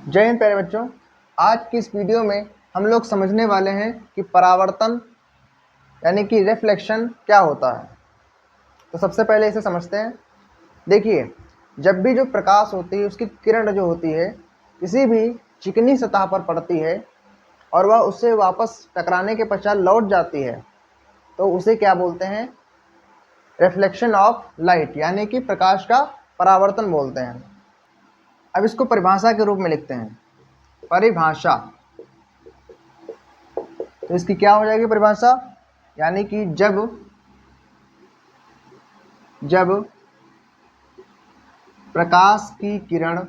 जय हिंद प्यारे बच्चों। आज की इस वीडियो में हम लोग समझने वाले हैं कि परावर्तन यानी कि रिफ्लेक्शन क्या होता है। तो सबसे पहले इसे समझते हैं। देखिए, जब भी जो प्रकाश होती है उसकी किरण जो होती है किसी भी चिकनी सतह पर पड़ती है और वह उससे वापस टकराने के पश्चात लौट जाती है तो उसे क्या बोलते हैं? रिफ्लेक्शन ऑफ लाइट यानी कि प्रकाश का परावर्तन बोलते हैं। अब इसको परिभाषा के रूप में लिखते हैं। परिभाषा, तो इसकी क्या हो जाएगी परिभाषा? यानी कि जब प्रकाश की किरण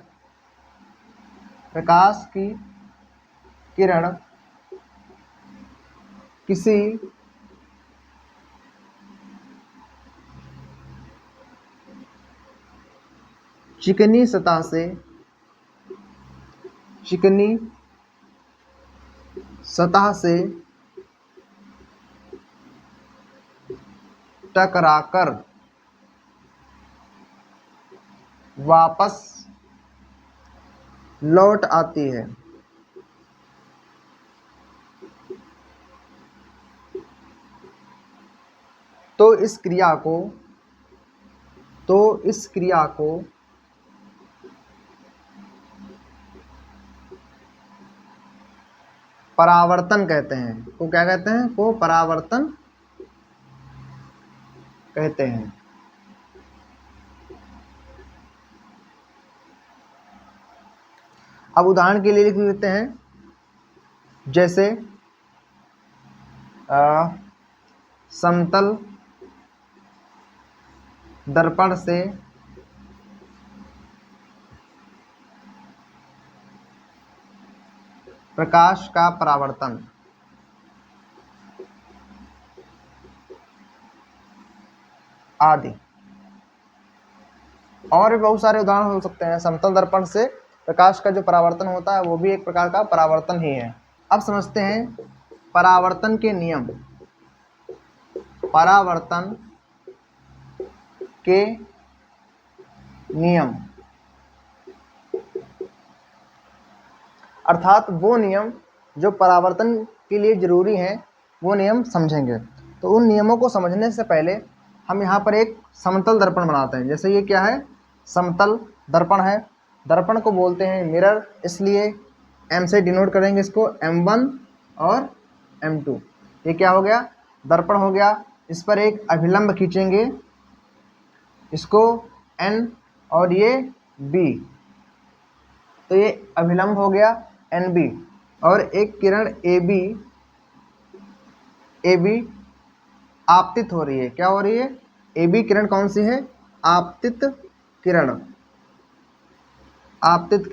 किसी चिकनी सतह से टकराकर वापस लौट आती है तो इस क्रिया को परावर्तन कहते हैं। को क्या कहते हैं? को परावर्तन कहते हैं। अब उदाहरण के लिए लिख लेते हैं, जैसे समतल दर्पण से प्रकाश का परावर्तन, आदि। और भी बहुत सारे उदाहरण हो सकते हैं। समतल दर्पण से प्रकाश का जो परावर्तन होता है वो भी एक प्रकार का परावर्तन ही है। अब समझते हैं परावर्तन के नियम। परावर्तन के नियम अर्थात वो नियम जो परावर्तन के लिए जरूरी हैं, वो नियम समझेंगे। तो उन नियमों को समझने से पहले हम यहाँ पर एक समतल दर्पण बनाते हैं। जैसे ये क्या है? समतल दर्पण है। दर्पण को बोलते हैं मिरर, इसलिए M से डिनोट करेंगे इसको, M1 और M2। ये क्या हो गया? दर्पण हो गया। इस पर एक अभिलंब खींचेंगे, इसको N और ये B, तो ये अभिलंब हो गया NB। और एक किरण AB आपतित हो रही है। क्या हो रही है? AB किरण कौन सी है? आपतित किरण। आपतित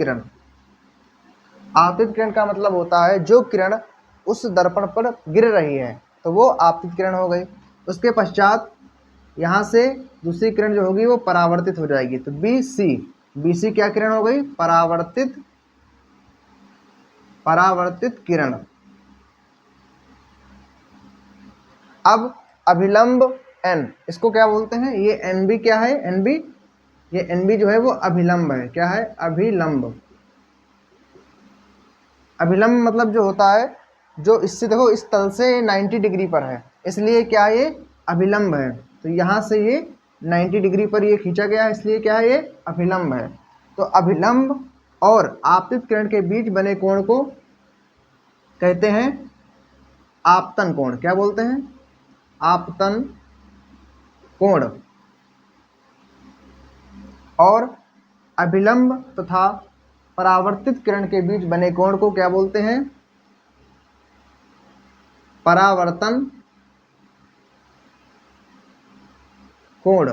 किरण का मतलब होता है जो किरण उस दर्पण पर गिर रही है तो वो आपतित किरण हो गई। उसके पश्चात यहाँ से दूसरी किरण जो होगी वो परावर्तित हो जाएगी। तो BC क्या किरण हो गई? परावर्तित किरण। अब अभिलंब N, इसको क्या बोलते हैं? ये NB क्या है? ये NB जो है वो अभिलंब है। क्या है? अभिलंब मतलब जो होता है जो इससे, देखो इस तल से 90 डिग्री पर है, इसलिए क्या ये अभिलंब है। तो यहाँ से ये 90 डिग्री पर ये खींचा गया है, इसलिए क्या है? ये अभिलंब है। तो अभिलंब और आपतित किरण के बीच बने कोण को कहते हैं आपतन कोण। क्या बोलते हैं? आपतन कोण। और अभिलंब तथा परावर्तित किरण के बीच बने कोण को क्या बोलते हैं? परावर्तन कोण।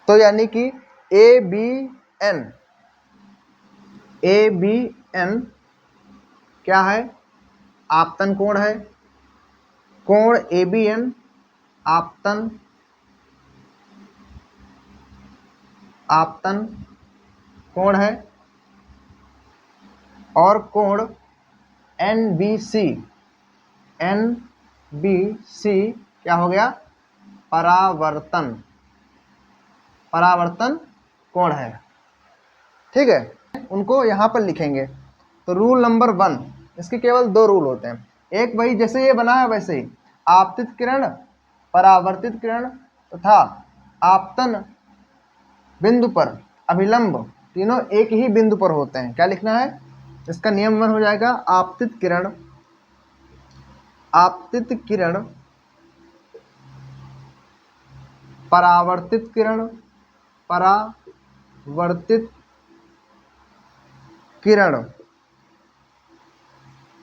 तो यानी कि ABN क्या है? आपतन कोण है। कोण ABN आपतन कोण है। और कोण NBC क्या हो गया? परावर्तन कोण है। ठीक है, उनको यहाँ पर लिखेंगे। तो रूल नंबर 1, इसके केवल 2 रूल होते हैं। एक वही जैसे ये बना है वैसे ही, आपतित किरण, परावर्तित किरण तथा आपतन बिंदु पर अभिलंब तीनों एक ही बिंदु पर होते हैं। क्या लिखना है? इसका नियम 1 हो जाएगा, आपतित किरण, परावर्तित किरण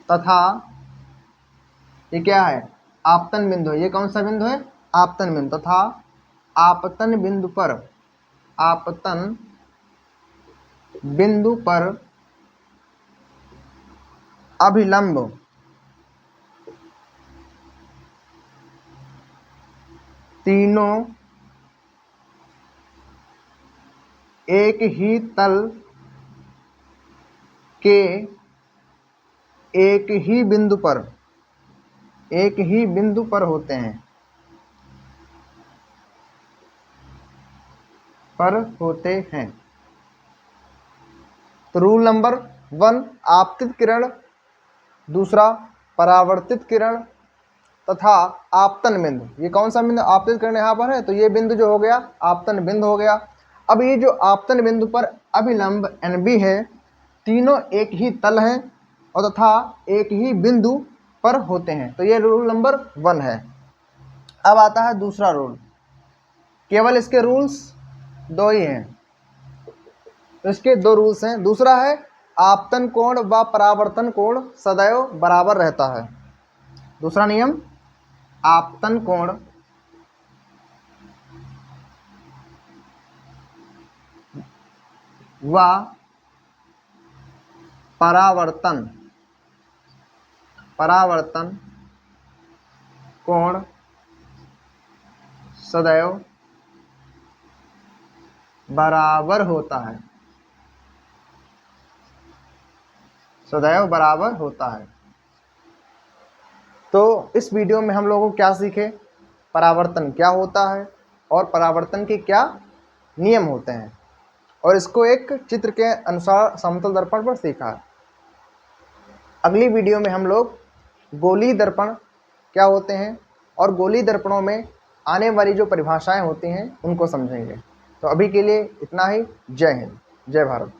तथा ये क्या है? आपतन बिंदु है। ये कौन सा बिंदु है? आपतन बिंदु। तथा आपतन बिंदु पर अभिलंब तीनों एक ही तल के एक ही बिंदु पर होते हैं। तो रूल नंबर 1, आपतित किरण, दूसरा परावर्तित किरण तथा आपतन बिंदु। ये कौन सा बिंदु? आपतित किरण यहाँ पर है, तो ये बिंदु जो हो गया आपतन बिंदु हो गया। अब ये जो आपतन बिंदु पर अभिलंब NB है, तीनों एक ही तल हैं और तथा एक ही बिंदु पर होते हैं। तो ये रूल नंबर 1 है। अब आता है दूसरा रूल। केवल इसके रूल्स 2 ही हैं, तो इसके 2 रूल्स हैं। दूसरा है, आपतन कोण व परावर्तन कोण सदैव बराबर रहता है। दूसरा नियम, आपतन कोण व परावर्तन कोण सदैव बराबर होता है। तो इस वीडियो में हम लोगों को क्या सीखे? परावर्तन क्या होता है और परावर्तन के क्या नियम होते हैं, और इसको एक चित्र के अनुसार समतल दर्पण पर सीखा। अगली वीडियो में हम लोग गोलीय दर्पण क्या होते हैं और गोलीय दर्पणों में आने वाली जो परिभाषाएं होती हैं उनको समझेंगे। तो अभी के लिए इतना ही। जय हिंद, जय भारत।